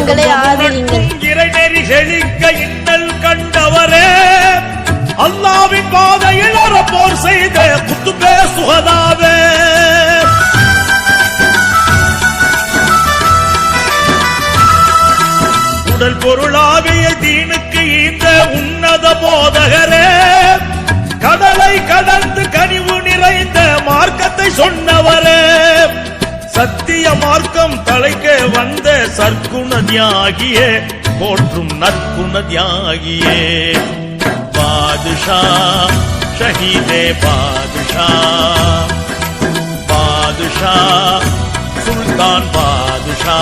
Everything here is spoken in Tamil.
எங்களை ஆதரியுங்கள். இறைநெறி செழிக்க இன்னல் கண்டவரே, அல்லாவின் பாதையில் போர் செய்த குத்துபே சுகதாவே, உடல் பொருளாவிய தீனுக்கு இந்த உன்னத போதகரே, கடலை கடந்து கனிவு நிறைந்த மார்க்கத்தை சொன்னவரே, சத்திய மார்க்கம் தலைக்க வந்த சற்குண தியாகியே, போற்றும் நற்குண தியாகியே, பாதுஷா ஷஹீதே பாதுஷா, பாதுஷா சுல்தான் பாதுஷா.